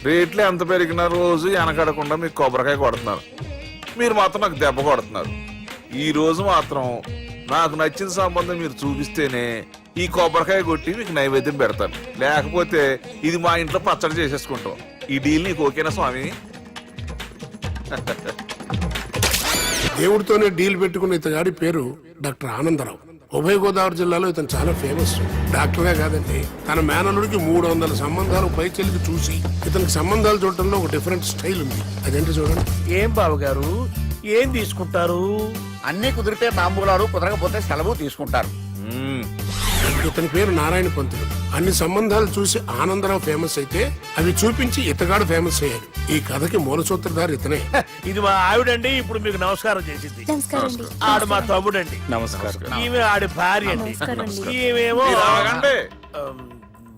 రేట్లు ఎంత పెరిగినా రోజు వెనకడకుండా మీకు కొబ్బరికాయ కొడుతున్నారు. మీరు మాత్రం నాకు దెబ్బ కొడుతున్నారు. ఈ రోజు మాత్రం నాకు నచ్చిన సంబంధం మీరు చూపిస్తేనే ఈ కొబ్బరికాయ కొట్టి మీకు నైవేద్యం పెడతాను. లేకపోతే ఇది మా ఇంట్లో పచ్చడి చేసేసుకుంటాం. ఈ డీల్ నీకు ఓకేనా స్వామి? దేవుడితోనే డీల్ పెట్టుకున్న ఇతగాడి పేరు డాక్టర్ ఆనందరావు. ఉభయ గోదావరి జిల్లాలో ఇతను చాలా ఫేమస్. డాక్టర్గా కాదండి, తన మేనల్లుడికి 300 సంబంధాలు పైచెలికి చూసి ఇతనికి సంబంధాలు చూడటంలో ఒక డిఫరెంట్ స్టైల్ ఉంది. అదేంటి చూడండి. ఏం బాబు గారు, ఏం తీసుకుంటారు? అన్ని కుదిరితే తాంబూలాలు, కుదరకపోతే సెలవు తీసుకుంటారు. ఇతని పేరు నారాయణ పంతులు. అన్ని సంబంధాలు చూసి ఆనందరావు ఫేమస్ అయితే అవి చూపించి ఇతగాడు ఫేమస్ అయ్యాడు. ఈ కథకి మూల సూత్రధారి ఇతనే. ఇది మా ఆవిడండి, ఇప్పుడు మీకు నమస్కారం చేసింది. ఆడు మా తమ్ముడండి. నమస్కారం. ఈమె ఆడి భార్య అండి. ఈమెమో మీరు ఆగండి.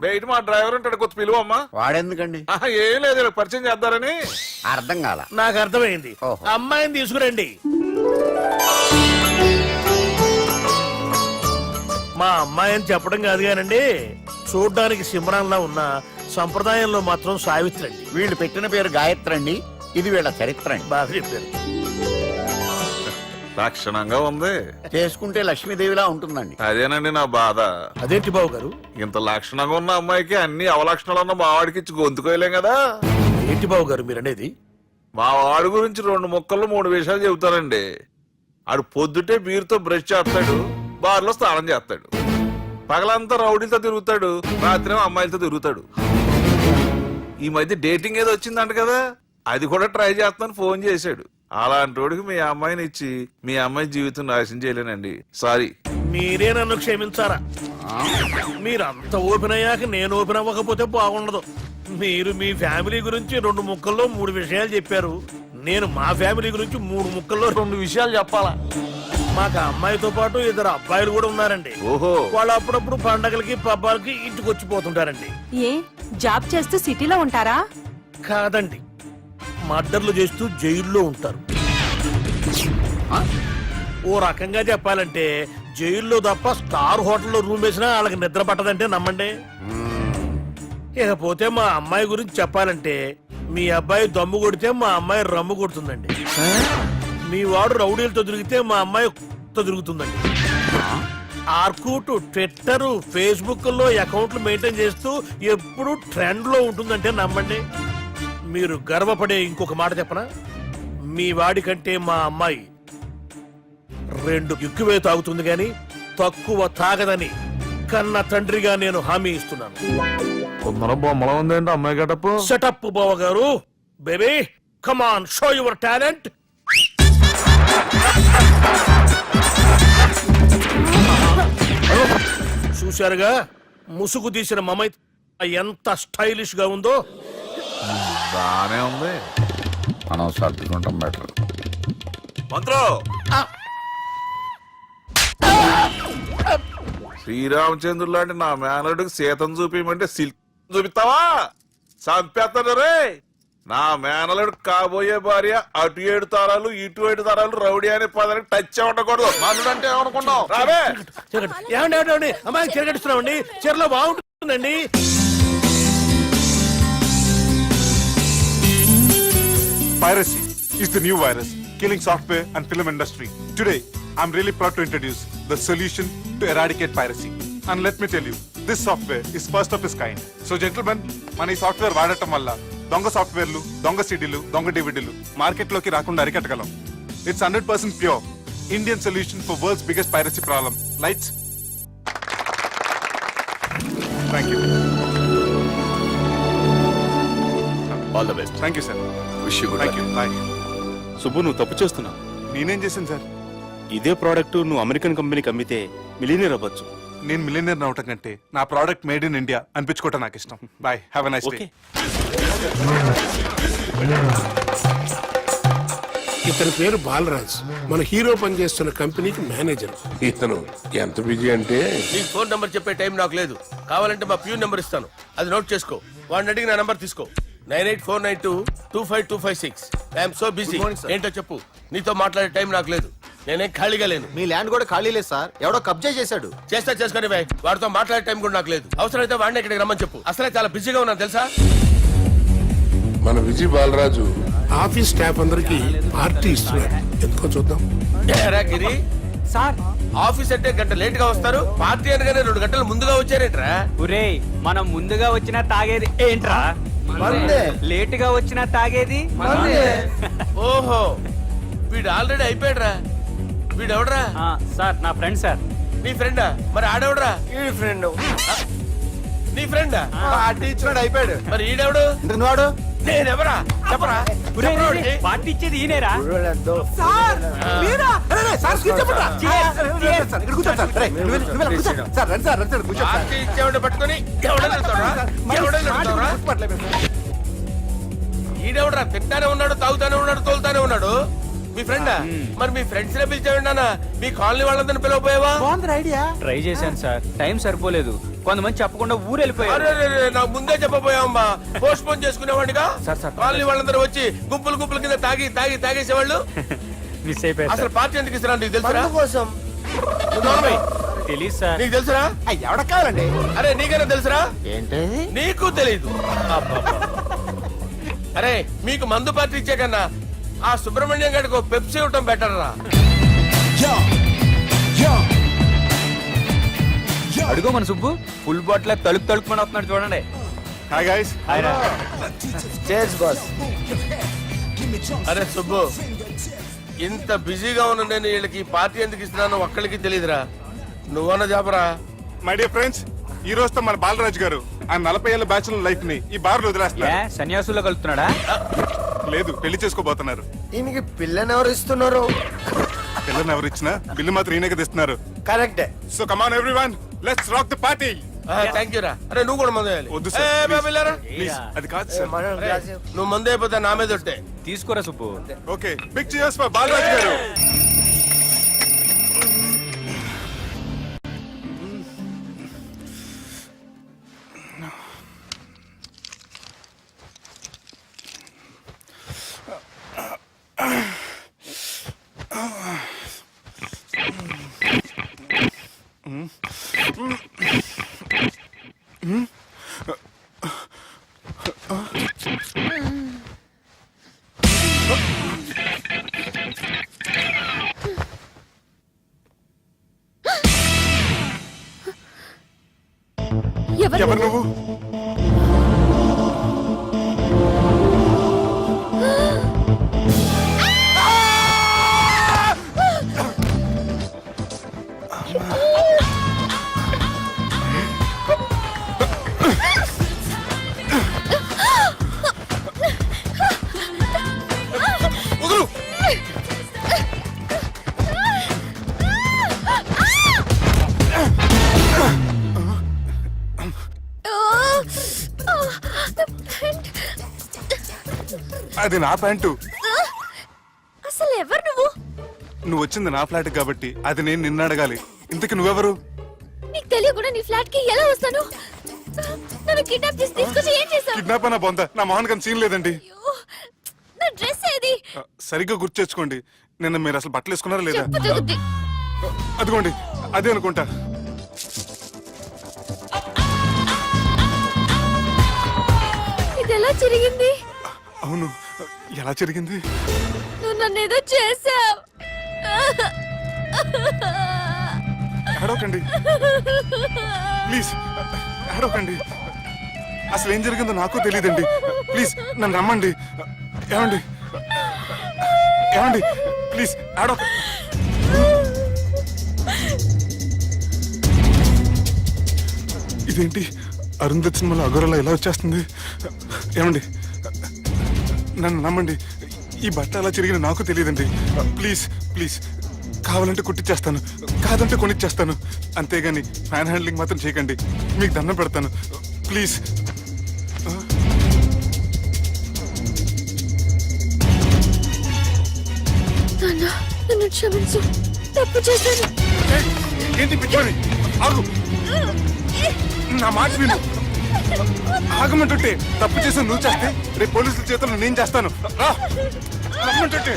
బయట మా డ్రైవర్ ఉంటాడు, కొత్త పిలువమ్మా. వాడెందుకండి? ఏం లేదు, ఇలా పరిచయం చేద్దారని. అర్థం కాల. నాకు అర్థమైంది. ఓహో. అమ్మాయిని తీసుకురండి. మా అమ్మాయి అని చెప్పడం కాదు కానండి, చూడ్డానికి సింహరాన్లా ఉన్న సంప్రదాయంలో మాత్రం సావిత్రి అండి. వీళ్ళు పెట్టిన పేరు గాయత్రి అండి. ఇది వీళ్ళ చరిత్ర అండి. బాగా చెప్పారు. లక్షణంగా ఉంది. చేసుకుంటే లక్ష్మీదేవిలా ఉంటుందండి. అదేనండి నా బాధ. అదేంటి బాబు గారు? ఇంత లక్షణంగా ఉన్న అమ్మాయికి అన్ని అవలక్షణాలు ఉన్న మా వాడికి ఇచ్చి గొంతుకోయలేం కదా. ఏంటి బాబు గారు మీరు అనేది? మా వాడి గురించి 2 ముక్కల్లో 3 విషయాలు చెబుతానండి. ఆడు పొద్దుటే బీరుతో బ్రష్ చేస్తాడు, బార్లో స్నానం చేస్తాడు, పగలంతా రౌడీలతో తిరుగుతాడు, రాత్రి అమ్మాయిలతో తిరుగుతాడు. ఈ మధ్య డేటింగ్ ఏదో వచ్చిందంట కదా, అది కూడా ట్రై చేస్తాను ఫోన్ చేశాడు. అలాంటి వాడికి మీ అమ్మాయిని ఇచ్చి మీ అమ్మాయి జీవితం నాశనం చేయలేనండి. సారీ. మీరే నన్ను క్షమించారా? మీరు అంత ఓపెన్ అయ్యాక నేను ఓపెన్ అవ్వకపోతే బాగుండదు. మీరు మీ ఫ్యామిలీ గురించి 2 ముక్కల్లో 3 విషయాలు చెప్పారు. నేను మా ఫ్యామిలీ గురించి 3 ముక్కల్లో 2 విషయాలు చెప్పాలా? మాకు అమ్మాయితో పాటు 2 అబ్బాయిలు కూడా ఉన్నారండి. ఓహో. వాళ్ళు అప్పుడప్పుడు పండగలకి పబ్బాలకి ఇంటికి వచ్చిపోతుంటారండి. ఏ జాబ్ చేస్తూ సిటీలో ఉంటారా? కాదండి, మర్డర్లు చేస్తూ జైల్లో ఉంటారు. ఓ రకంగా చెప్పాలంటే జైల్లో తప్ప స్టార్ హోటల్లో రూమ్ వేసినా వాళ్ళకి నిద్ర పట్టదంటే నమ్మండి. ఇకపోతే మా అమ్మాయి గురించి చెప్పాలంటే మీ అబ్బాయి దమ్ము కొడితే మా అమ్మాయి రమ్ము కొడుతుందండి. మీ వాడు రౌడీలతో తిరిగితే మా అమ్మాయి తో తిరుగుతుందండి. ఆర్కుట్, ట్విట్టర్, ఫేస్బుక్ లో అకౌంట్లు మెయింటైన్ చేస్తూ ఎప్పుడు ట్రెండ్ లో ఉంటుందంటే నమ్మండి. మీరు గర్వపడే ఇంకొక మాట చెప్పనా? మీ వాడి కంటే మా అమ్మాయి 2 ఎక్కువే తాగుతుంది గాని తక్కువ తాగదని కన్న తండ్రిగా నేను హామీ ఇస్తున్నాను. కొందరు బొమ్మలా ఉందండి అమ్మాయి గడపు. సెటప్ బావ గారు. Baby come on, show your talent. చూశారుగా ముసుగు తీసిన మమై ఎంత స్టైలిష్ గా ఉందో. బానే ఉంది. మనం సర్దుకుంటాం బెటర్. మంత్రో, శ్రీరామచంద్రుడు లాంటి నా మేనలుడికి సీతను చూపించమంటే సిల్క్ చూపిస్తావా? చంపేస్తాడు రే. నా మేనలుడు కాబోయే భార్య అటు 7 తరాలు ఇటు 7 తరాలు రౌడీ అనే పదానికి టచ్ ఉండకూడదు. మనుడు అంటే ఏమనుకున్నావు? రావే. ఏమండి అమ్మాయి చెరగడుస్తున్నామండి, చీరలో బాగుంటుందండి. Piracy is the new virus killing software and film industry. Today, I'm really proud to introduce the solution to eradicate piracy. And let me tell you, this software is first of its kind. So gentlemen, మన ఈ software వాడటం వల్ల దొంగ సాఫ్ట్వేర్లు, దొంగ సిడీలు, దొంగ డివిడీలు మార్కెట్లోకి రాకుండా అరికట్టగలం. It's 100% pure Indian solution for world's biggest piracy problem. Lights. Thank you. All the best. Thank you, sir. Wish you good. Thank you. Bye. Subbu, నువ్వు తప్పు చేస్తున్నావు. నేనేం చేశాను సార్? ఇదే ప్రోడక్ట్ నువ్వు అమెరికన్ కంపెనీకి అమ్మితే మిలియనీర్ అవ్వచ్చు. నేను మిలియనర్ అవటం కంటే నా ప్రోడక్ట్ మేడ్ ఇన్ ఇండియా అనిపించుకోవటం నాకు ఇష్టం. Bye, have a nice day. ఇతని పేరు బాలరాజ్. మన హీరో పనిచేస్తున్న కంపెనీకి మేనేజర్. ఇతను ఎంత బిజీ అంటే నీకు ఫోన్ నంబర్ చెప్పే టైం నాకు లేదు. కావాలంటే మా ప్యూన్ నెంబర్ ఇస్తాను, అది నోట్ చేసుకో. వాడిని అడిగి నా నంబర్ తీసుకో. 9849225256. I'm so busy. ఏంటో చెప్పు. నీతో మాట్లాడే టైం నాకు లేదు. నేనేం ఖాళీగా లేను. మీ ల్యాండ్ కూడా ఖాళీ లేదు సార్, ఎవడో కబ్జా చేశాడు. చేస్తా చేసుకుని బాయ్. వాడితో మాట్లాడే టైం కూడా నాకు లేదు. అవసరమైతే వాడిని ఇక్కడికి రమ్మని చెప్పు. అసలే చాలా బిజీగా ఉన్నాను తెలుసా. మన విజయ్ బాలరాజు ఆఫీస్ స్టాఫ్ అందరికి పార్టీ ఇస్తున్నాడు. ఎందుకో చూద్దాం. ఏరా గిరి సార్ ఆఫీస్ అంటే గంట లేట్ గా వస్తారు, పార్టీ అనగానే 2 గంటలు ముందుగా వచ్చారేంట్రా? ఒరేయ్ మనం ముందుగా వచ్చినా తాగేది ఏంట్రా? లేట్ గా వచ్చినా తాగేది ఓహో, వీడు ఆల్రెడీ అయిపోయాడ్రా. వీడెవడ్రా? సార్ నా ఫ్రెండ్ సార్. నీ ఫ్రెండా? మరి ఆడెవడ్రా? ఈ ఫ్రెండ్ నీ ఫ్రెండా? పార్టీ ఇచ్చినాడు అయిపోయాడు. మరి ఈడెవడు? వాడు నేనెవరా చెప్పరా? చెప్పరా వాడికి? పార్టీ ఇచ్చేది ఈనేరా? పార్టీ ఇచ్చేవాడిని పట్టుకొని ఎవడని అడుగుతావురా? ఎవడని అడుగుతావురా? ఈడెవడరా? తింటానే ఉన్నాడు, తాగుతానే ఉన్నాడు, తోలుతానే ఉన్నాడు. మీ ఫ్రెండా? మరి మీ ఫ్రెండ్స్ నే పిలిచావిన్నానా? మీ కాలనీ వాళ్ళందరినీ పిలవపోయావా? ట్రై చేశాను సార్, టైం సరిపోలేదు. కొంతమంది చెప్పకుండా ఊరు వెళ్ళిపోయారు. అరే నాకు ముందే చెప్పపోయావమ్మా. పోస్ట్ పోన్ చేసుకునేవాడిగా. సార్. కాలనీ వాళ్ళందరూ వచ్చి గుంపులు గుంపుల కింద తాగేసేవాళ్ళు. మిస్ అయిపోయారు అసలు పార్టీ ఎందుకు ఇస్తున్నా నీకు తెలుసురా? కోసం తెలియదు సార్. నీకు తెలుసురా? ఎవడ కావాలండి? అరే నీకైనా తెలుసురా? ఏంటి నీకు తెలీదు. అరే మీకు మందు పార్టీ ఇచ్చే కన్నా ఆ సుబ్రహ్మణ్యం గారికి పెప్సీ ఇవ్వటం బెటర్ రా. అడుగో మన సుబ్బు ఫుల్ బాటిల్ తలుపుమని వస్తున్నాడు చూడండి. Hi guys. చేస్ బాస్. అరే సుబ్బు, ఇంత బిజీగా ఉన్న నేను వీళ్ళకి పార్టీ ఎందుకు ఇస్తున్నాను ఒక్కళ్ళకి తెలియదురా. నువ్వన్న చెప్పరా? My dear friends, ఈ రోజుతో మన బాలరాజు గారు ఆ 40 ఏళ్ల బ్యాచులర్ లైఫ్ ని ఈ బార్ లో వదిలేస్తున్నారు. సన్యాసుల్లో కలుపుతున్నాడా? లేదు, పెళ్లి చేసుకోబోతున్నారు. ఈయనకి పిల్లని ఎవరు ఇస్తున్నారు? పిల్లని ఎవరు ఇచ్చినా బిల్లు మాత్రం ఈయనకి తెస్తున్నారు. కరెక్టే. So come on everyone, let's rock the party. Thank you రా. అరే నువ్వు కూడా మందు వేయాలి. వద్దు ఏ, సార్, బాబు వెళ్ళారా? ప్లీజ్. అది కాదు సార్. నువ్వు మందు అయిపోతే నా మీద ఒట్టే. తీసుకోరా Subbu. Okay, big cheers for Balaraju గారు. ఎవరు నువ్వు? అది నా ప్యాంటు. అసలు ఎవరు నువ్వు? నువ్వు వచ్చింది నా ఫ్లాట్ కాబట్టి అది నేను నిన్ను అడగాలి. ఇంతకు నువ్వెవరు? నీకు తెలియకుండా నీ ఫ్లాట్ కి ఎలా వస్తాను? నన్ను కిడ్నాప్ చేసి తీసుకొచ్చి ఏం చేశావు? కిడ్నాప్ అన్న బొంద, నా మోహన్ కన్ సీన్ లేదండి. నా డ్రెస్ ఏది? సరిగ్గా గుర్తు తెచ్చుకోండి. నిన్న మీరు అసలు బట్టలు వేసుకున్నారా లేదా? చెప్పు తగ్గుద్ది. అదిగోండి, అదే అనుకుంటా. ఇది ఎలా జరిగింది? అవును, ఎలా జరిగింది? నువ్వు నన్ను ఏదో చేసావు. ఏడవకండి ప్లీజ్, ఏడవకండి. అసలు ఏం జరిగిందో నాకు తెలియదండి. ప్లీజ్ నన్ను రమ్మండి. ఏమండి ఏమండి ప్లీజ్ ఏడవ. ఇదేంటి అరుంధతి సినిమాలో అగోరలా ఎలా వచ్చేస్తుంది? ఏమండి నన్ను నమ్మండి, ఈ బట్ట అలా చిరిగిన నాకు తెలియదండి. ప్లీజ్ ప్లీజ్, కావాలంటే కుట్టిచ్చేస్తాను, కాదంటే కొనిచ్చేస్తాను. అంతేగాని ఫ్యాన్ హ్యాండ్లింగ్ మాత్రం చేయకండి, మీకు దండం పెడతాను ప్లీజ్. నన్ను క్షమించు, తప్పు చేశాను. ఏంటి పిచ్చోని? ఆగు, నా మాట విను. ఆగమంటుంటే తప్పు చేసి నువ్వు చేస్తే రేపు పోలీసుల చేతుల్లో నేను చేస్తాను. రా, రమ్మంటుంటే.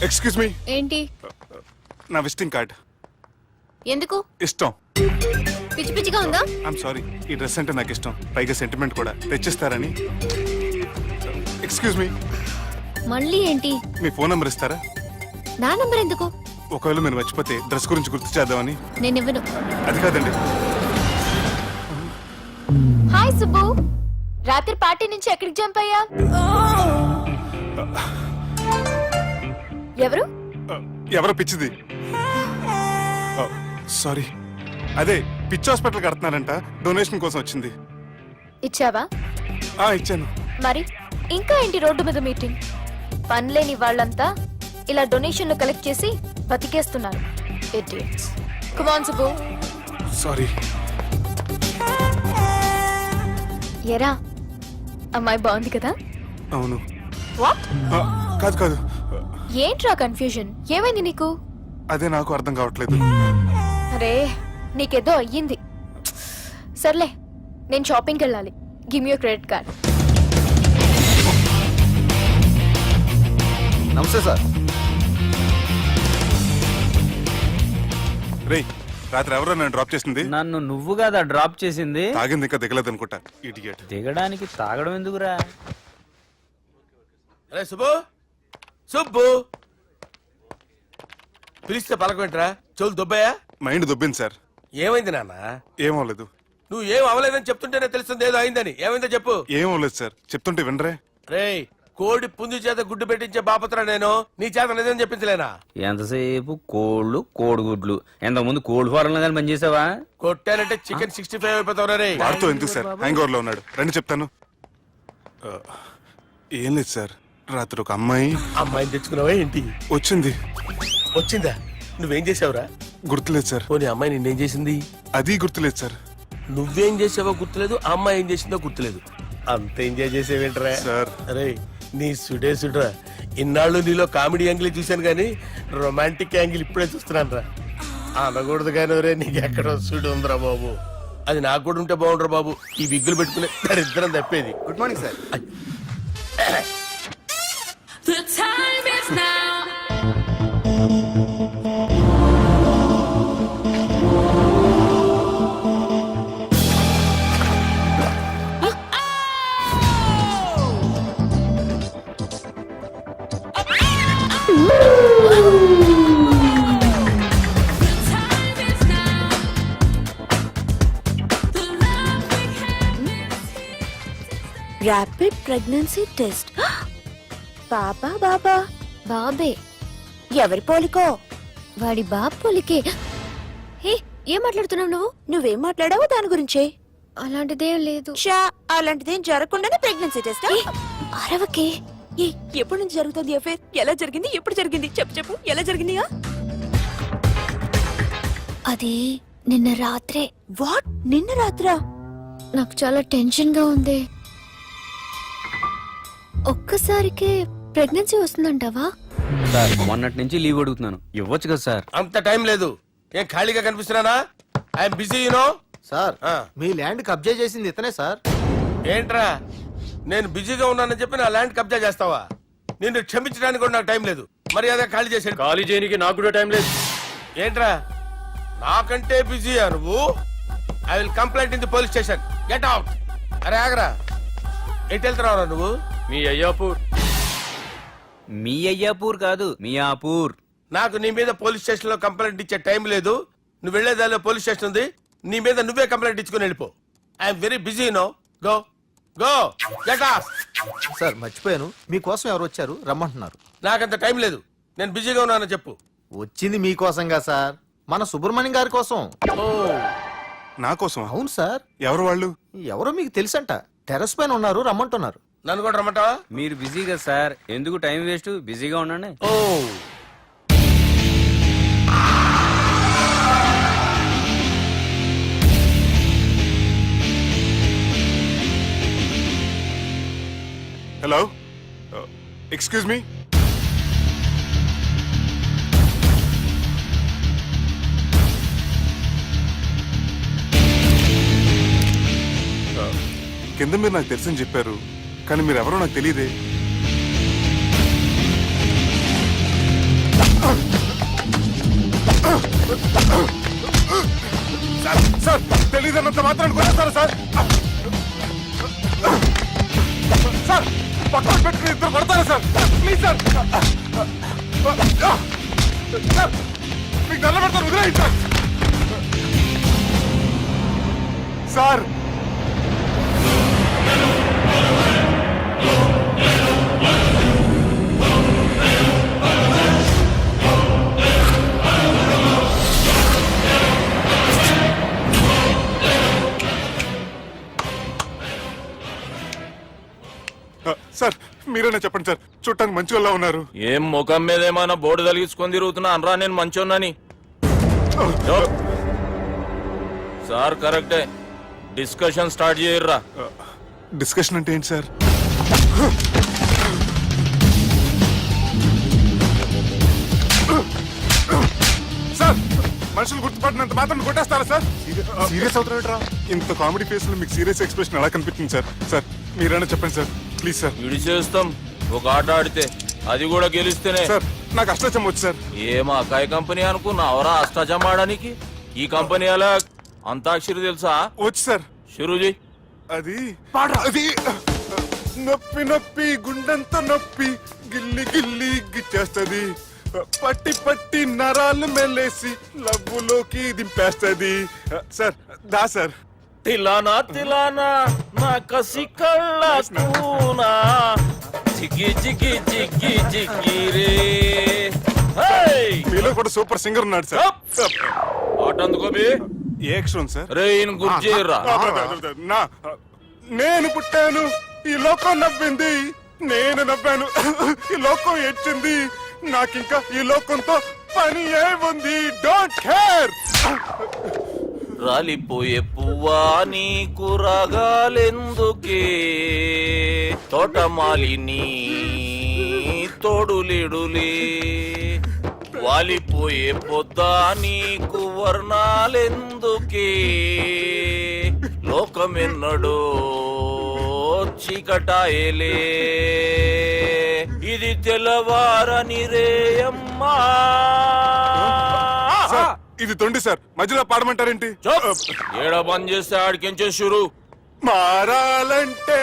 ఎక్స్క్యూజ్ మీ, ఏంటి? నా విజిటింగ్ కార్డ్. ఎందుకు? ఇష్టం. పిచ్చి పిచ్చిగా ఉందా? ఐఎమ్ సారీ, ఈ డ్రెస్ అంటే నాకు ఇష్టం, పైగా సెంటిమెంట్ కూడా. తెచ్చిస్తారని. ఎక్స్క్యూజ్ మీ, మళ్ళీ ఏంటి? మీ ఫోన్ నెంబర్ ఇస్తారా? నా నంబర్ ఎందుకు? ఒకవేళ మీరు మర్చిపోతే డ్రెస్ గురించి గుర్తు చేద్దామని. నేను ఇవ్వను. అది కాదండి. హాయ్ సుబ్బు, రాత్రి పార్టీ నుంచి ఎక్కడికి జంప్ అయ్యా? ఎవరు? ఎవరో పిచ్చిది. సారీ, అదే పిచ్చి హాస్పిటల్ కడుతున్నారంట, డొనేషన్ కోసం వచ్చింది. ఇచ్చావా? ఇచ్చాను. మరి ఇంకా ఏంటి రోడ్డు మీద మీటింగ్? పనిలేని వాళ్ళంతా ఇలా డొనేషన్లు కలెక్ట్ చేసి బతికేస్తున్నారు. Idiots. Come on, Subbu. Sorry. ఎరా, అమ్మాయి బాగుంది కదా? అవును. వాట్? కాదు కాదు, ఏంట్రా కన్ఫ్యూజన్? ఏమైంది నీకు? అదే నాకు అర్థం కావట్లేదు. అరే, నీకేదో అయ్యింది. సర్లే, నేను షాపింగ్కి వెళ్ళాలి. Give me your credit card. నమస్తే సార్. రేయ్, రాత్రి ఎవరో నన్ను డ్రాప్ చేసింది? నన్ను నువ్వు కదా డ్రాప్ చేసింది. తాగింది ఇంకా దిగలేదు అనుకుంటా. ఇడియట్. దిగడానికి తాగడం ఎందుకురా? అరే సుబ్బు, సుబ్బు పిలిస్తే పలకమేంట్రా? చెవులు దుబ్బయా? Mind దొబ్బింది sir. ఏమైంది నాన్న? ఏమవలేదు. నువ్వు ఏం అవలేదని చెప్తుంటేనే తెలుస్తుంది ఏదో అయిందని. ఏమైందో చెప్పు. ఏమవలేదు సార్, చెప్తుంటే వినరే. రేయ్, కోడి పుంజు చేత గుడ్డు పెట్టించే బాపత్ర నేను. నీ చేత నిజం చెప్పించలేనా? ఎంతసేపు కోళ్ళు కోడిగుడ్లు. ఎంతకుముందు కోడి ఫారంలో కానీ పనిచేసావా? కొట్టానంటే చికెన్ 65 అయిపోతావు రే. వాడుతూ ఎందుకు సార్, హ్యాంగ్ ఓవర్ లో ఉన్నాడు. రండి చెప్తాను. ఏం లేదు సార్, రాత్రి ఒక అమ్మాయిని తెచ్చుకున్నావా ఏంటి? వచ్చింది. వచ్చిందా? నువ్వేం చేసావురా? గుర్తులేదు సార్. పోనీ అమ్మాయి నిన్నేం చేసింది? అది గుర్తులేదు సార్. నువ్వేం చేసావో గుర్తులేదు, ఆ అమ్మాయి ఏం చేసిందో గుర్తులేదు. అంత ఎంజాయ్ చేసేవేంట్రా సార్? అరే నీ సుడే సుడ్రా. ఇన్నాళ్ళు నీలో కామెడీ యాంగిల్ చూశాను కానీ రొమాంటిక్ యాంగిల్ ఇప్పుడే చూస్తున్నాను రా. అనకూడదు కానీ రే, నీకు ఎక్కడ సుడి ఉందిరా బాబు. అది నాకు కూడా ఉంటే బాగుండ్రా బాబు. ఈ విగ్గులు పెట్టుకునే దరిద్రం తప్పేది. Good morning sir. The time is now. Rapid pregnancy test. బాబా బాబా బాబే. ఎవరి పోలికో? వాడి బాబు పోలికే. హే, ఏం మాట్లాడుతున్నావు నువ్వు? నువ్వేం మాట్లాడావో దాని గురించే. అలాంటిదేం లేదు. అలాంటిదేం జరగకుండానే ప్రెగ్నెన్సీ టెస్ట్? అరవకే. ఎప్పటి నుంచి జరుగుతుంది అఫేర్? ఎలా జరిగింది? ఎప్పుడు జరిగింది? చెప్పు చెప్పు, ఎలా జరిగింది? అది నిన్న రాత్రే. వాట్? నిన్న రాత్రా? నాకు చాలా టెన్షన్ గా ఉంది. ఒక్కసారికే ప్రెగ్నెన్సీ వస్తుందంటావా? సార్, మొన్నటి నుంచి లీవ్ అడుగుతున్నాను, ఇవ్వచ్చు కదా సార్? అంత టైం లేదు. ఏం ఖాళీగా కనిపిస్తున్నానా? I'm busy you know. సార్, మీ ల్యాండ్ కబ్జా చేసింది ఇతనే సార్. ఏంట్రా, నేను బిజీగా ఉన్నానని చెప్పి నా ల్యాండ్ కబ్జా చేస్తావా? నిన్ను క్షమించడానికి కూడా నాకు టైం లేదు. మరి అదే ఖాళీ చేసాడు. ఖాళీ చేయడానికి నాకు కూడా టైం లేదు. ఏంట్రా, నాకంటే బిజీయా నువ్వు? I will complaint in the police station. Get out. అరే ఆగరా, ఎటు వెళ్తున్నావురా నువ్వు? మీ అయ్యాపూర్. మీ అయ్యాపూర్ కాదు, మియాపూర్. నాకు నీ మీద పోలీస్ స్టేషన్ లో కంప్లైంట్ ఇచ్చే టైం లేదు. నువ్వు వెళ్లేదాలో పోలీస్ స్టేషన్ ఉంది. నీ మీద నువ్వే కంప్లైంట్ ఇచ్చుకుని వెళ్ళిపో. I'm very busy no. Go go get off. Sir, మర్చిపోయాను, మీకోసం ఎవరు వచ్చారు, రమ్మంటున్నారు. నాకంత టైం లేదు, నేను బిజీగా ఉన్నానని చెప్పు. వచ్చింది మీకోసంగా సార్, మన సుబ్రహ్మణ్యం గారి కోసం. ఓ, నా కోసం? అవును సార్. ఎవరు వాళ్ళు? ఎవరో మీకు తెలుసంట, టెర్రస్ పైన ఉన్నారు, రమ్మంటున్నారు. నన్ను కూడా రమ్మంటావా? మీరు బిజీ కదా సార్, ఎందుకు టైం వేస్ట్? బిజీగా ఉండండి. ఓ, హలో, ఎక్స్క్యూజ్ మీ. కింద మీరు నాకు తెలుసని చెప్పారు, కానీ మీరు ఎవరో నాకు తెలియదే. సార్ తెలియదన్నంత మాత్రాన్ని కొనేస్తారా సార్? సార్ పక్కన పెట్టుకుని ఇద్దరు పడతారా సార్? Please sir. సార్ మీకు దండ పెడతారు, వదిలేయండి సార్. సార్ సార్ మీరేనా చెప్పండి సార్, చూడటానికి మంచి వాళ్ళ ఉన్నారు. ఏం ముఖం మీద ఏమైనా బోర్డు తలిగించుకొని తిరుగుతున్నా అనరా నేను మంచోన్నాని? సార్ కరెక్టే, డిస్కషన్ స్టార్ట్ చేయర్రా. డిస్కషన్ అంటే ఏంటి సార్? సార్ మనుషులు గుర్తుపడినంత మాత్రం కొట్టేస్తారా సార్? సీరియస్ అవుతారా? ఇంత కామెడీ ఫేస్ లో మీకు సీరియస్ ఎక్స్ప్రెషన్ ఎలా కనిపిస్తుంది సార్? సార్ మీరైనా చెప్పండి సార్, ప్లీజ్ సార్. విడి చేస్తాం ఒక ఆట ఆడితే, అది కూడా గెలిస్తేనే. సార్ నాకు అష్టాచం వచ్చు సార్. ఏం అకాయ కంపెనీ అనుకున్నావరా అష్టాచం ఆడడానికి? ఈ కంపెనీ అలా అంతాక్షరి తెలుసా? వచ్చు సార్. షురూజీ. అది అది నొప్పి నొప్పి గుండెంత నొప్పి గిల్లి గిల్లి గిచ్చేస్తది, పట్టి పట్టి నరాలు మెల్లేసి లవ్వులోకి దింపేస్తది. సార్ దా సార్. తిలానా తిలానా నా కసి కళ్ళ కూనా జిగి జిగి జిగి జిగి రే. మీలో కూడా సూపర్ సింగర్ ఉన్నాడు సార్. ఆట అందుకో బే. ఏ అక్షరం సార్? రే ఈయన గుర్తు చేయరా. నా నేను పుట్టాను, ఈ లోకం నవ్వింది, నేను నవ్వాను, ఈ లోకం ఏడ్చింది, నాకింకా ఈ లోకంతో పని ఏముంది? Don't care. రాలిపోయే పువ్వా నీకు రాగాలెందుకే, తోటమాలిని తోడులిడులే, వాలిపోయే పొద్దా నీకు వర్ణాలెందుకే, లోకమెన్నడో చీకటాయలే, ఇది తెల్లవారని రేయమ్మా. సార్ ఇది తొండి సార్, మధ్యలో పాడమంటారేంటి? ఏడా బంద్ చేస్తే ఆడికించే షురు. మారాలంటే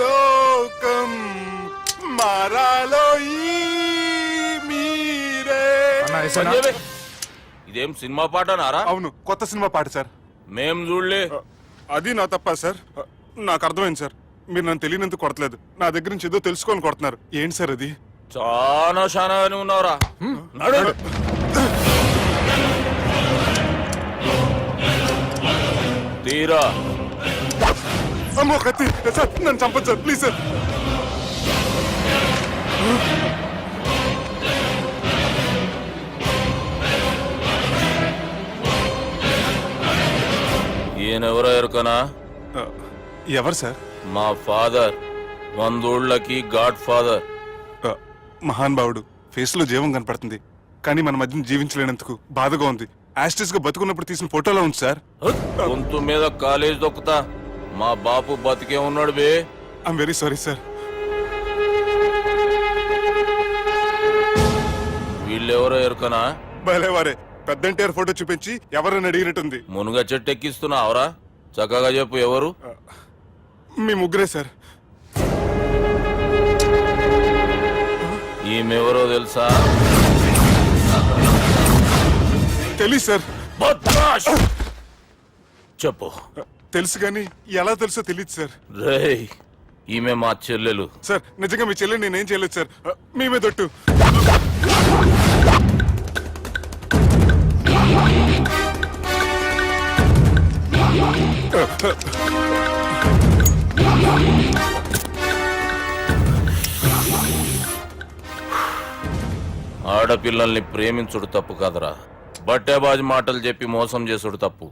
లోకం మారాలో ఈ మీరే. సంజయ్, ఇదేం సినిమా పాట నారా? అవును, కొత్త సినిమా పాట సార్. మేం చూడలే. అది నా తప్ప సార్. నాకు అర్థమైంది సార్, మీరు నన్ను తెలియనందుకు కొడతలేదు, నా దగ్గర నుంచి ఏదో తెలుసుకొని కొడుతున్నారు. ఏంటి సార్ అది? చాలా శానాగానే ఉన్నావురా. నడు. తీరా. అమ్మో కత్తి సార్, నన్ను చంపదు సార్, ప్లీజ్ సార్. ఈయనెవరో ఎరుకనా? ఎవరు సార్? మా ఫాదర్, 100 గాడ్ ఫాదర్. మహాన్ భావుడు, ఫేస్ లో జీవం కనపడుతుంది, కానీ మన మధ్యన జీవించలేనందుకు బాధగా ఉంది. యాస్టిస్ గా బతుకున్నప్పుడు తీసిన ఫోటోలో ఉంది సార్. గొంతు మీద కాలేజ్ దొక్కుతా, మా బాపు బతికే ఉన్నాడు బే. I'm very sorry sir. వీళ్ళెవరో ఎరుకనా? భలేవారే, పెద్ద ఎన్టీఆర్ ఫోటో చూపించి ఎవరని అడిగినట్టుంది. మునుగ చెట్టు ఎక్కిస్తున్నావురా? చక్కగా చెప్పు ఎవరు? మీ ముగ్గురే సార్. ఈమెవరో తెలుసా? తెలీదు సార్. బద్మాష్! చెప్పు. తెలుసు కానీ ఎలా తెలుసో తెలియదు సార్. రేయ్, ఈమె మా చెల్లెలు. సార్ నిజంగా మీ చెల్లెని నేనేం చేయలేదు సార్, మీ మీద ఒట్టు. ఆడపిల్లల్ని ప్రేమించుడు తప్పు కాదురా, బట్టేబాజు మాటలు చెప్పి మోసం చేసుడు తప్పు.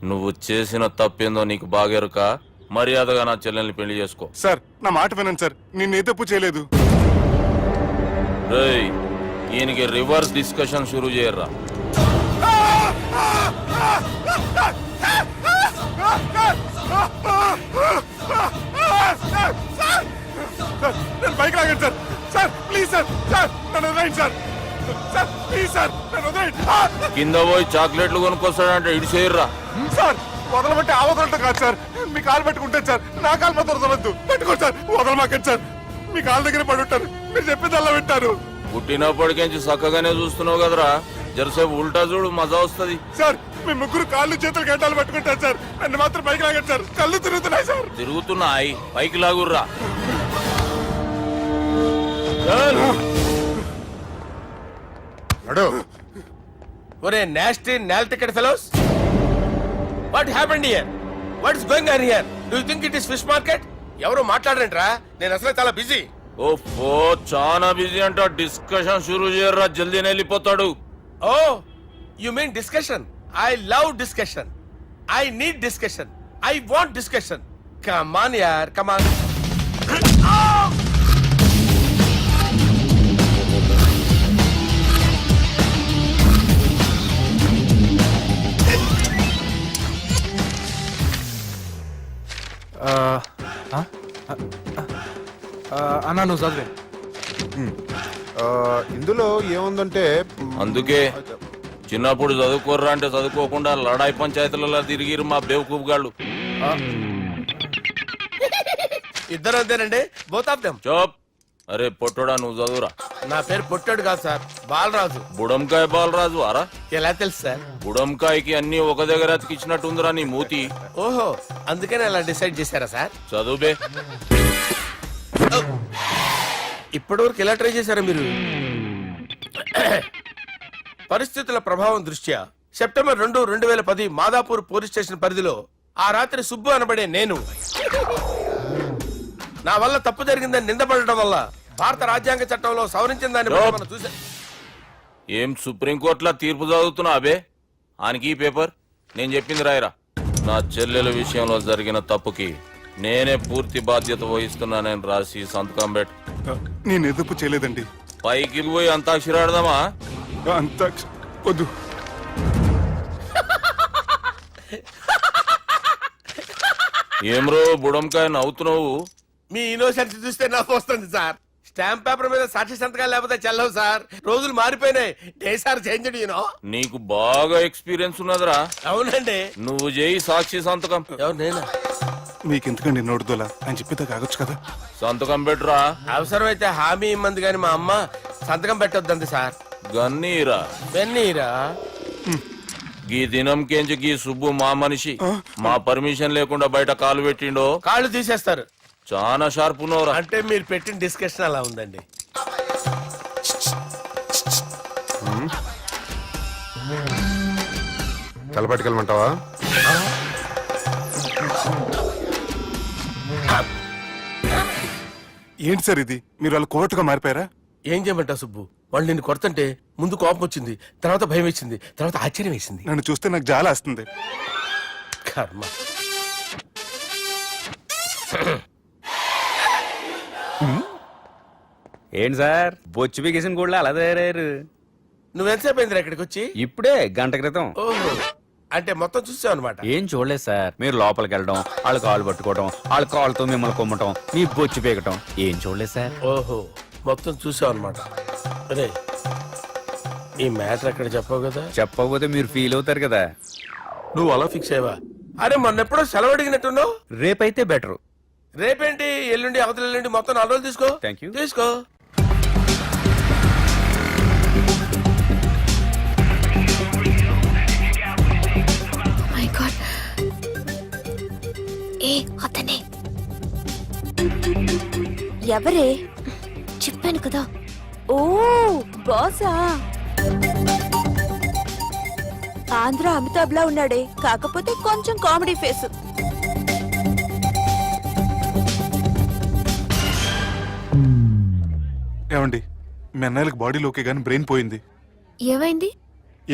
నువ్వు చేసిన తప్పేందో నీకు బాగెరుక. మర్యాదగా నా చెల్లెల్ని పెళ్లి చేసుకో. సార్ నా మాట వినండి సార్, నేనే తప్పు చేయలేదు. రేయ్, ఈయనకి రివర్స్ డిస్కషన్ షురూ చేయర్రా. సార్ నన్ను బైక్ లాగండి sir. Sir please sir, sir నన్ను వదిలేయండి సార్. సార్ ప్లీజ్ సార్ నన్ను వదిలేయండి. కింద పోయి చాక్లెట్లు కొనుక్కొస్తాడంటే ఇటు చేయర్రా. సార్ వదలమంటే ఆ వదలటం కాదు సార్, మీ కాలు పెట్టుకుంటాను సార్, నా కాలు మాత్రం వదలవద్దు. పెట్టుకోండి సార్, వదలమాకండి సార్, మీ కాలు దగ్గర పడి ఉంటారు, మీరు చెప్పింది అలా వింటారు. పుట్టినప్పటికేంచి చక్కగానే చూస్తున్నావు కదరా, జరసేపు ఉల్టా చూడు మజా వస్తది. సార్ మీ ముగ్గురు కాళ్ళు చేతులు గంటలు పట్టుకుంటారు సార్, నన్ను మాత్రం పైకి లాగండి సార్, కళ్ళు తిరుగుతున్నాయి సార్. తిరుగుతున్నాయి పైకి లాగుర్రా. ఒరే నాస్టీ నాల్ ticket fellows, what happened here? What is going on here? Do you think it is fish market? ఎవరు మాట్లాడరంట్రా, నేను అసలే చాలా బిజీ. ఓ చాలా బిజీ అంట, డిస్కషన్ షురూ చేయర్రా, జల్దీనే వెళ్ళిపోతాడు. Oh you mean discussion? I love discussion, I need discussion, I want discussion. Come on యార్, కమ్ ఆన్. అన్నా నువ్వు చదివే. ఇందులో ఏముందంటే అందుకే చిన్నప్పుడు చదువుకోర్రా అంటే చదువుకోకుండా లడాయి పంచాయతీలలో తిరిగిరు మా బేవకూఫ్ గాళ్ళు. ఇద్దరు అంతేనండి, బోత్ ఆఫ్ దెమ్. చోప్. అరే పొట్టోడా నువ్వు చదువురా. నా పేరు పొట్టాడు కాదు సార్, బాలరాజు. బుడంకాయ బాలరాజు అరా? ఎలా తెలుసు సార్? బుడంకాయకి అన్ని ఒక దగ్గర అతికిచ్చినట్టుందిరా నీ మూతి. ఓహో, అందుకని అలా డిసైడ్ చేశారా సార్? చదువుబే. ఇప్పటివరకు ఎలా ట్రై చేశారా మీరు? పరిస్థితుల ప్రభావం దృష్ట్యా సెప్టెంబర్ 2, 2010 మాదాపూర్ పోలీస్ స్టేషన్ పరిధిలో ఆ రాత్రి సుబ్బు అనబడే నేను నా వల్ల తప్పు జరిగిందని నిందపడటం వల్ల భారత రాజ్యాంగ చట్టంలో సవరించిన దాన్ని బట్టి మనం చూసా. ఏం సుప్రీంకోర్టులో తీర్పు చదువుతున్నా అబే? ఆనికి ఈ పేపర్ నేను చెప్పింది రాయరా. నా చెల్లెల విషయంలో జరిగిన తప్పుకి నేనే పూర్తి బాధ్యత వహిస్తున్నానని రాసి సంతకం పెట్టు. నేను ఎదుపు చేయలేదండి. పైకి పోయి అంతాక్షరి ఆడదామా? అంత వద్దు. ఏమ్రో బుడంకాయ నవ్వుతున్నావు? మీ ఇన్నోసెన్స్ చూస్తే నాకు వస్తుంది సార్. స్టాంప్ పేపర్ మీద సాక్షి సంతకాలు లేకపోతే చెల్లవు సార్. రోజులు మారిపోయినాయి, డే సార్ చేంజ్. నీకు బాగా ఎక్స్పీరియన్స్ ఉన్నదిరా. అవునండి. నువ్వు చేయి సాక్షి సంతకం. ఎవరు నేనా? మీకు ఎందుకండి నోడుదోలా, ఆయన చెప్పేదా కాగొచ్చు కదా. సంతకం పెట్టురా. అవసరమైతే హామీ ఇమ్మంది కానీ మా అమ్మ సంతకం పెట్టొద్దండి సార్. గన్నీరా వెన్నీరా? గీ దినంకేంచి గీ సుబ్బు మా మనిషి. మా పర్మిషన్ లేకుండా బయట కాలు పెట్టిండో కాళ్ళు తీసేస్తారు. చాలా షార్ప్ ఉన్నవరా. అంటే మీరు పెట్టిన డిస్కషన్ అలా ఉందండి. తలపట్టుకెళ్ళమంటావా? ఏంటి సార్ ఇది, మీరు వాళ్ళు కోర్టుగా మారిపోయారా? ఏం చేయమంటావు సుబ్బు? వాళ్ళు నిన్ను కొడుతుంటే ముందు కోపం వచ్చింది, తర్వాత భయం వేసింది, తర్వాత ఆశ్చర్యం వేసింది. నన్ను చూస్తే నాకు జాల వస్తుంది. కర్మ. ఏంటి సార్ బొచ్చు బిగేసిన కూడా అలా తయారయ్యారు? నువ్వెంతసేపు అయిందిరా ఇక్కడికి వచ్చి? ఇప్పుడే గంట క్రితం. ఓహో, అంటే మొత్తం చూసావు అనమాట. ఏం చూడలేదు సార్. మీరు లోపలికి వెళ్ళడం, వాళ్ళ కాళ్ళు పట్టుకోవడం, వాళ్ళ కాళ్ళతో మిమ్మల్ని కొమ్మటం, మీ బొచ్చు పీకటం ఏం చూడలేదు సార్. ఓహో, మొత్తం చూసావు అనమాట. అరే ఈ మ్యాటర్ అక్కడ చెప్పావు కదా. చెప్పకపోతే మీరు ఫీల్ అవుతారు కదా. నువ్వు అలా ఫిక్స్ అయ్యవా? అరే మొన్నెప్పుడో సెలవు అడిగినట్టున్నావు. రేపైతే బెటర్. రేపేంటి, ఎల్లుండి, అవతల ఎల్లుండి, మొత్తం 4 రోజులు తీసుకో. Thank you. తీసుకో. మై గాడ్, ఏ అతనే ఎవరే? చెప్పాను కదా. ఓ బాసా, ఆంధ్ర అమితాబ్ లా ఉన్నాడే, కాకపోతే కొంచెం కామెడీ ఫేస్. ఏమండి, మీ అన్నయ్యలకు బాడీలో ఓకే కానీ బ్రెయిన్ పోయింది. ఏమైంది?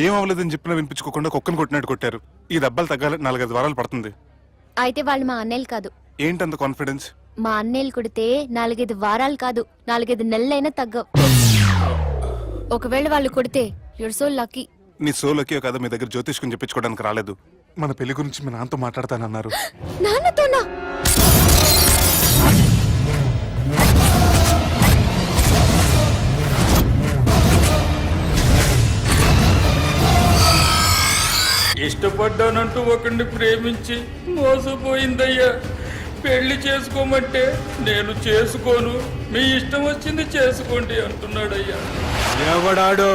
ఏం అవ్వలేదని చెప్పినా వినిపించుకోకుండా కుక్కను కొట్టినట్టు కొట్టారు. ఈ దెబ్బలు తగ్గాలి 4-5 వారాలు పడుతుంది. అయితే వాళ్ళు మా అన్నయ్యలు కాదు. ఏంటంత కాన్ఫిడెన్స్? మా అన్నయ్యలు కొడితే 4-5 వారాలు కాదు, 4-5 నెలలైనా తగ్గవు. ఒకవేళ వాళ్ళు కొడితే యూర్ సో లక్కీ. నీ సోలోకి కదా మీ దగ్గర జ్యోతిష్కుని చెప్పించుకోవడానికి రాలేదు. మన పెళ్లి గురించి మీ నాన్నతో మాట్లాడతానన్నారు. నాన్నతోనా? ఇష్టపడ్డానంటూ ఒకరిని ప్రేమించి మోసపోయిందయ్యా. పెళ్లి చేసుకోమంటే నేను చేసుకోను, మీ ఇష్టం వచ్చింది చేసుకోండి అంటున్నాడయ్యా. ఎవడాడు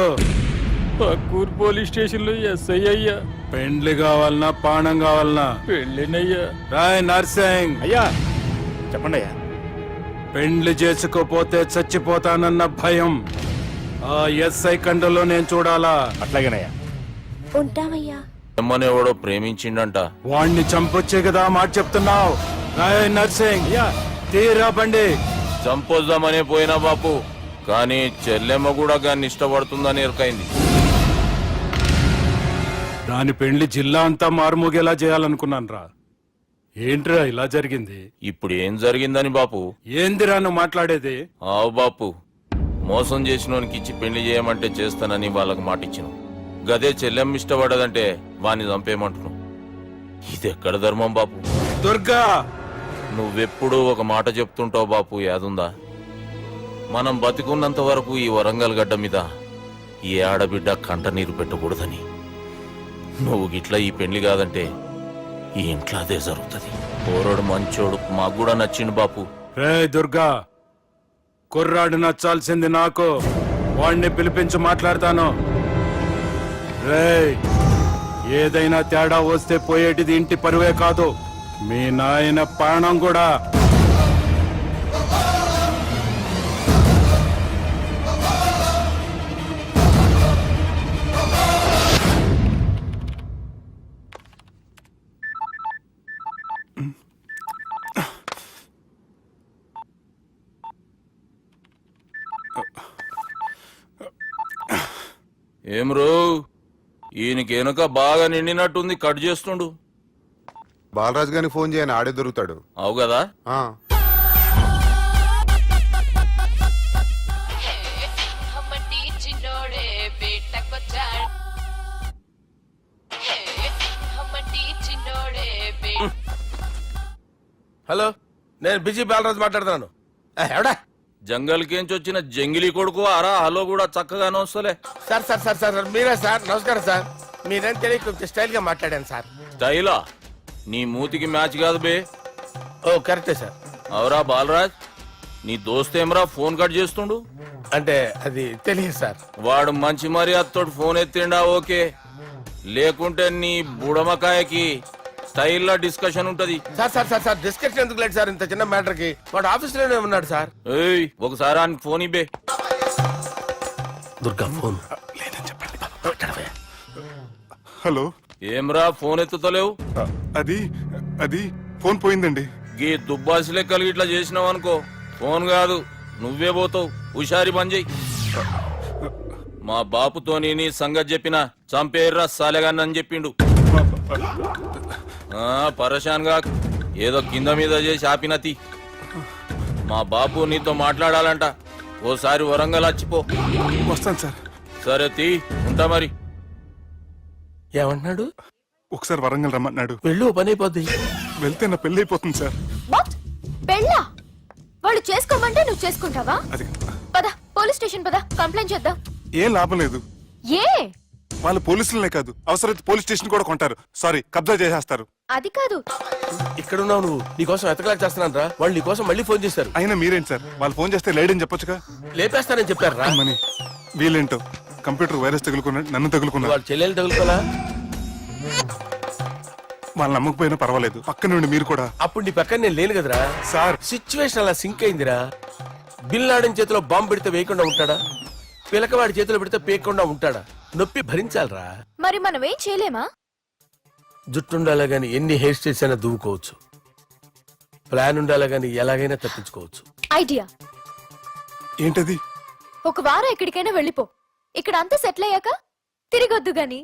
పక్కూరు పోలీస్ స్టేషన్ లో ఎస్ఐ అయ్యా. పెండ్లి కావాలనా పానం కావాలనా? పెళ్ళినయ్యా. రాయ్ నర్సింగ్, అయ్యా చెప్పండి అయ్యా. పెండ్లి చేసుకోపోతే చచ్చిపోతానన్న భయం ఆ ఎస్ఐ కండలో నేను చూడాలా. అట్లాగేనయ్యా. ఉంటామయ్యా. ఎవడో ప్రేమించిండంట. వాణ్ణి చంపొచ్చే కదా మాట చెప్తున్నావు. రాయ్ నర్సింగ్, తీరా బండి. చంపొద్దామనే పోయినా బాపు, కానీ చెల్లెమ్మ కూడా గాన్ని ఇష్టపడుతుందని ఎరకైంది. దాని పెండ్లి జిల్లా అంతా మారుమోగేలా చేయాలనుకున్నాను రా. ఏంట్రా ఇలా జరిగింది? ఇప్పుడు ఏం జరిగిందని బాపు? ఏందిరా నువ్వు మాట్లాడేది? ఆవు బాపు, మోసం చేసినోనికి ఇచ్చి పెళ్లి చేయమంటే చేస్తానని వాళ్ళకి మాటిచ్చిన. గదే చెల్లెమ్మ ఇష్టపడదంటే వాణ్ణి చంపేయమంటున్నావు. ఇది ఎక్కడ ధర్మం బాపు? దుర్గా, నువ్వెప్పుడు ఒక మాట చెప్తుంటావు బాపు, యాదుందా? మనం బతికున్నంత వరకు ఈ వరంగల్ గడ్డ మీద ఈ ఆడబిడ్డ కంట నీరు పెట్టకూడదని. నువ్వు గిట్లా ఈ పెళ్లి కాదంటే ఈ ఇంట్లో అదే జరుగుతుంది. పోరోడు మంచోడు, మాకు కూడా నచ్చిండు బాపు. రే దుర్గా, కుర్రాడు నచ్చాల్సింది నాకు. వాణ్ణి పిలిపించి మాట్లాడతాను. రే, ఏదైనా తేడా వస్తే పోయేటిది ఇంటి పరువే కాదు, మీ నాయన ప్రాణం కూడా. ఏం రో, ఈయనకి వెనుక బాగా నిండినట్టుంది, కట్ చేస్తుండు. బాలరాజు గారిని ఫోన్ చేయని ఆడే దొరుకుతాడు. అవు కదా. ఆ. హలో, నేను బిజీ బాలరాజు మాట్లాడుతున్నాను. ఎవడా? జంగల్కేంచి వచ్చిన జంగిలీ కొడుకు అరా. హలో కూడా చక్కగానే వస్తలే. సార్ సార్ సార్ సార్ మీరే సార్? నమస్కారం సార్. మీరేం తెలియక కొంచెం స్టైల్ గా మాట్లాడాను సార్. స్టైలా? నీ మూతికి మ్యాచ్ కాదు బే. ఓ కరెక్టే సార్. అవరా బాలరాజ్, నీ దోస్త్ ఏమరా ఫోన్ కట్ చేస్తుండు? అంటే అది తెలియదు సార్. వాడు మంచి మర్యాదతోటి ఫోన్ ఎత్తిండా ఓకే, లేకుంటే నీ బుడమకాయకి స్టైల్లో డిస్కషన్ ఉంటది. Sir sir sir sir discussion ఎందుకు లేదు సార్? ఇంత చిన్న మ్యాటర్ కి వాడు ఆఫీస్ లోనే ఉన్నాడు సార్. ఏయ్, ఒకసారి ఆయన ఫోన్ ఇబ్బే. Durga phone hello. ఏమ్రా ఫోన్ ఎత్తుతలేవు? అది అది ఫోన్ పోయిందండి. గీ దుబ్బాసి లెక్కలు ఇట్లా చేసినావు అనుకో, ఫోన్ కాదు నువ్వే పోతావు. హుషారి పని చెయ్యి. మా బాపుతోని నీ సంగతి చెప్పిన చంపేర్రా సాలెగాన్ని అని చెప్పిండు. పరేషాన్ గా ఏదో కింద మీద చేసి ఆపినతి. మా బాపు నీతో మాట్లాడాలంట. ఓసారి వరంగల్ వచ్చిపో. వస్తాను సార్. సరే తీ, ఉంటా మరి. ఏమంటున్నాడు? ఒకసారి వరంగల్ రమ్మన్నాడు. పెళ్ళి పని అయిపోద్ది. వెళ్తే నా పెళ్లి అయిపోతుంది సార్. వాట్? పెళ్ళా? వాళ్ళు చేసుకోమంటే నువ్వు చేసుకుంటావా? అది పద, పోలీస్ స్టేషన్ పద, కంప్లైంట్ చేద్దాం. ఏం లాభం లేదు. ఏ? వాళ్ళు పోలీసులనే కాదు, అవసరమైతే పోలీస్ స్టేషన్ కూడా కొంటారు. సారీ, కబ్జా చేసేస్తారు. అది కాదు. ఇక్కడ ఉన్నావు నువ్వు, నీకోసం ఎతకలేక చేస్తున్నాను రా. వాళ్ళు నీకోసం మళ్ళీ ఫోన్ చేశారు. అయినా మీరేంటి సార్, వాళ్ళు ఫోన్ చేస్తే లేడని చెప్పొచ్చుగా. లేపేస్తానని చెప్పారు రా. మని వీళ్ళేంటో కంప్యూటర్ వైరస్ తగులుకున్నాడు, నన్ను తగులుకున్నాడు. వాళ్ళ చెల్లెలు తగులుకోలా? వాళ్ళు నమ్మకపోయినా పర్వాలేదు, పక్క నుండి మీరు కూడా. అప్పుడు నీ పక్కన నేను లేను కదరా సార్. సిచ్యువేషన్ అలా సింక్ అయిందిరా. బిల్ లాడెన్ చేతిలో బాంబు పెడితే వేయకుండా ఉంటాడా? పిలకవాడి చేతిలో పెడితే పేయకుండా ఉంటాడా? నొప్పి భరించాలరా. మరి మనం ఏం చేయలేమా? జుట్టుండాలా గాని ఎన్ని హెయిర్ స్టైల్స్ అయినా దువ్వుకోవచ్చు. ప్లాన్ ఉండాలా గాని ఎలాగైనా తప్పించుకోవచ్చు. ఐడియా ఏంటది? ఒక వారం ఎక్కడికైనా వెళ్ళిపో. ఇక్కడ అంతా సెటిల్ అయ్యాక తిరిగొద్దు గాని.